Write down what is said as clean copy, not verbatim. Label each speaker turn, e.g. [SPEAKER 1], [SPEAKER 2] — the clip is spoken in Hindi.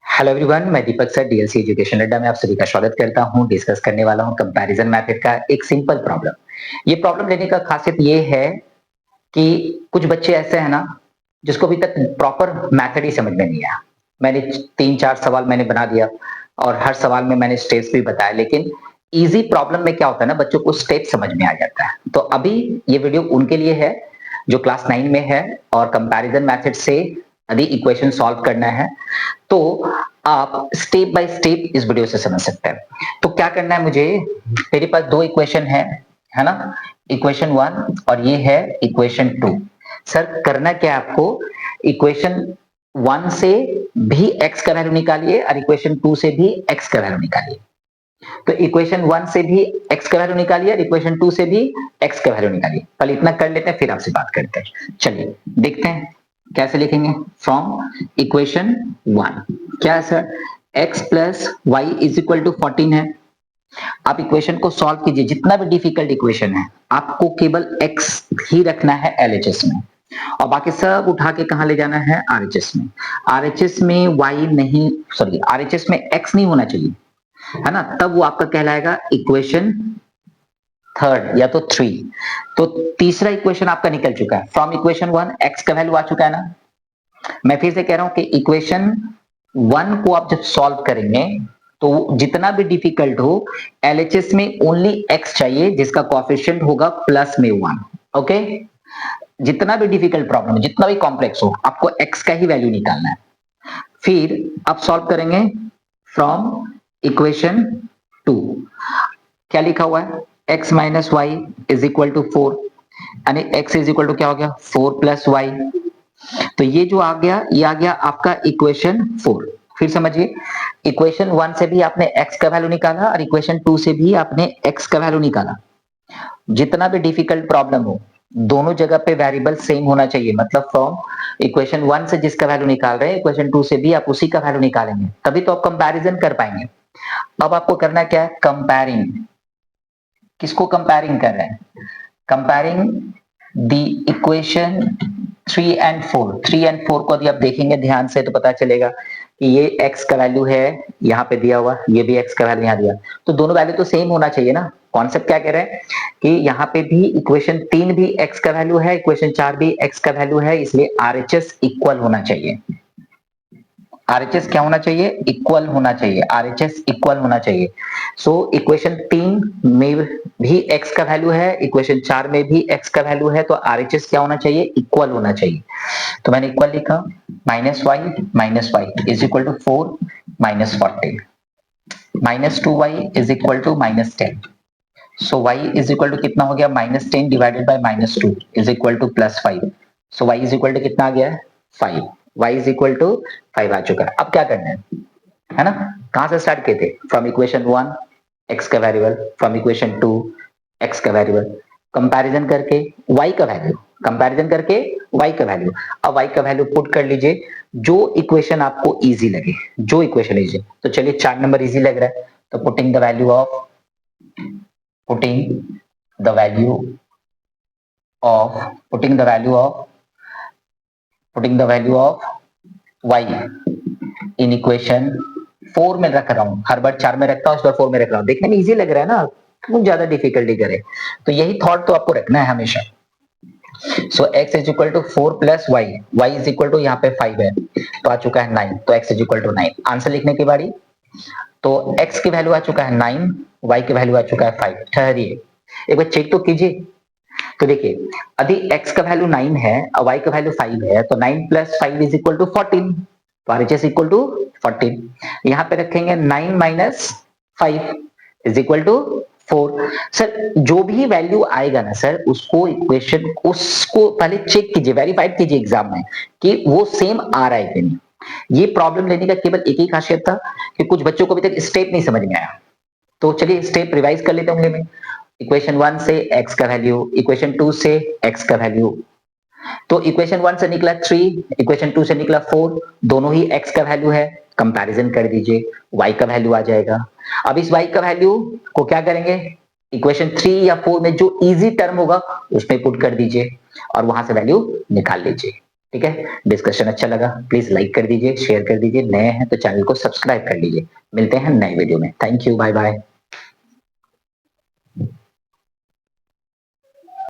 [SPEAKER 1] हेलो एवरीवन, मैं दीपक सर डीएलसी एजुकेशन अड्डा में आप सभी का स्वागत करता हूं। डिस्कस करने वाला हूं कंपैरिजन मेथड का एक सिंपल प्रॉब्लम। ये प्रॉब्लम लेने का खासियत ये है कि कुछ बच्चे ऐसे हैं ना जिसको अभी तक प्रॉपर मेथड ही समझ में नहीं आया। मैंने 3-4 सवाल मैंने बना दिया और हर सवाल में मैंने स्टेप्स भी बताया, लेकिन इजी प्रॉब्लम में क्या होता है ना, बच्चों को स्टेप समझ में आ जाता है। तो अभी ये वीडियो उनके लिए है जो क्लास 9 में है और कंपैरिजन मेथड से यदि इक्वेशन सॉल्व करना है तो आप स्टेप बाय स्टेप इस वीडियो से समझ सकते हैं। तो क्या करना है मुझे, मेरे पास दो इक्वेशन है ना, इक्वेशन 1 और ये है इक्वेशन 2। सर करना क्या है आपको, इक्वेशन 1 से भी x का वैल्यू निकालिए और इक्वेशन 2 से भी x का वैल्यू निकालिए। तो इक्वेशन 1 से भी x का वैल्यू निकालिए और इक्वेशन 2 से भी x का वैल्यू निकालिए। पहले इतना कर लेते हैं फिर आपसे बात करते हैं। चलिए देखते हैं कैसे लिखेंगे। फ्रॉम इक्वेशन 1 क्या है sir, x plus Y is equal to 14 है। आप इक्वेशन को सॉल्व कीजिए, जितना भी डिफिकल्ट इक्वेशन है आपको केवल x ही रखना है एलएचएस में और बाकी सब उठा के कहां ले जाना है, आरएचएस में। आरएचएस में y नहीं, सॉरी आरएचएस में x नहीं होना चाहिए, है ना, तब वो आपका कहलाएगा इक्वेशन थर्ड या तो 3। तो तीसरा इक्वेशन आपका निकल चुका है। फ्रॉम इक्वेशन 1 x का वैल्यू आ चुका है ना। मैं फिर से कह रहा हूं कि इक्वेशन 1 को आप जब सॉल्व करेंगे तो जितना भी डिफिकल्ट हो एलएचएस में ओनली x चाहिए जिसका कोएफिशिएंट होगा प्लस में 1। ओके, जितना भी डिफिकल्ट प्रॉब्लम, जितना भी कॉम्प्लेक्स हो, आपको x का ही वैल्यू निकालना है। फिर आप सॉल्व करेंगे फ्रॉम इक्वेशन 2। क्या लिखा हुआ है, x minus Y is equal to 4, यानी x इज इक्वल टू क्या हो गया, 4 प्लस वाई। तो ये जो आ गया, ये आ गया आपका इक्वेशन 4। फिर समझिए, इक्वेशन 1 से भी आपने x का वैल्यू निकाला और इक्वेशन 2 से भी आपने x का वैल्यू निकाला। जितना भी डिफिकल्ट प्रॉब्लम हो दोनों जगह पे वेरिएबल सेम होना चाहिए। मतलब फ्रॉम इक्वेशन 1 से जिसका वैल्यू निकाल रहे हैं इक्वेशन 2 से भी आप उसी का वैल्यू निकालेंगे, तभी तो आप कंपैरिजन कर पाएंगे। अब आपको करना क्या है, कंपेयरिंग। किसको कंपेयरिंग कर रहे हैं, comparing the equation 3 and 4। 3 and 4 को यदि आप देखेंगे ध्यान से तो पता चलेगा कि ये x का वैल्यू है यहाँ पे दिया हुआ, ये भी x का वैल्यू यहाँ दिया, तो दोनों वैल्यू तो सेम होना चाहिए ना। कॉन्सेप्ट क्या कह रहे हैं कि यहाँ पे भी इक्वेशन 3 भी x का वैल्यू है, इक्वेशन 4 भी x का वैल्यू है, इसलिए आरएचएस इक्वल होना चाहिए। आरएचएस क्या होना चाहिए, इक्वल होना चाहिए, आरएचएस इक्वल होना चाहिए। सो इक्वेशन 3 में भी x का वैल्यू है, इक्वेशन 4 में भी x का वैल्यू है, तो आरएचएस क्या होना चाहिए, इक्वल होना चाहिए। तो मैंने इक्वल लिखा, minus Y is equal to 4 minus 40, minus 2y is equal to minus 10। So y is equal to कितना हो गया, minus 10 divided by minus 2 is equal to plus 5। So y is equal to कितना आ गया है, 5। y इज इक्वल टू 5 आ चुका है। अब क्या करना है ना, कहां से स्टार्ट किए थे, फ्रॉम इक्वेशन 1 x का वेरिएबल, फ्रॉम इक्वेशन 2 x का वेरिएबल, कंपैरिजन करके y का वैल्यू, कंपैरिजन करके y का वैल्यू। अब y का वैल्यू पुट कर लीजिए जो इक्वेशन आपको इजी लगे, जो इक्वेशन इजी। तो चलिए 4 नंबर इजी लग रहा है, तो putting the value of, putting the value of putting the value of putting the value of y in equation 4 में रख रहा हूं, हर बार 4 में रखता हूं, इस बार 4 में रख रहा हूं। देखने में इजी लग रहा है ना, क्यों ज्यादा डिफिकल्टी करे, तो यही थॉट तो आपको रखना है हमेशा। So x is equal to 4 plus Y, y is equal to यहाँ पे 5 है तो आ चुका है 9, तो x is equal to 9। Answer लिखने की बारी, तो x की वैल्यू आ चुका है 9, y की वैल्यू आ चुका है 5। ठहरिए एक बार चेक तो कीजिए। तो देखिए यदि x का वैल्यू 9 है और y का वैल्यू 5 है तो 9 प्लस 5 इज इक्वल टू 14, तो आरएचएस इक्वल टू 14। यहाँ पे रखेंगे 9 minus 5 is equal to 4। Sir जो भी वैल्यू आएगा ना सर, उसको इक्वेशन, उसको पहले चेक कीजिए, वेरीफाइड कीजिए एग्जाम में कि वो सेम आ रहा है कि नहीं। ये प्रॉब्लम लेने का केवल एक ही खासियत था कि कुछ बच्चों को अभी तक स्टेप नहीं समझ में आया। तो चलिए स्टेप रिवाइज कर लेते होंगे। मैं इक्वेशन 1 से x का वैल्यू, इक्वेशन 2 से x का वैल्यू, तो इक्वेशन 1 से निकला 3, इक्वेशन 2 से निकला 4, दोनों ही x का वैल्यू है। कंपैरिजन कर दीजिए, y का वैल्यू आ जाएगा। अब इस y का वैल्यू को क्या करेंगे, इक्वेशन 3 या 4 में जो इजी टर्म होगा उसमें पुट कर दीजिए और वहां से वैल्यू निकाल लीजिए। ठीक है? डिस्कशन अच्छा लगा, प्लीज़ लाइक कर दीजिए, शेयर कर दीजिए, नए हैं तो चैनल को सब्सक्राइब कर लीजिए। मिलते हैं नए वीडियो में। Thank you, bye-bye.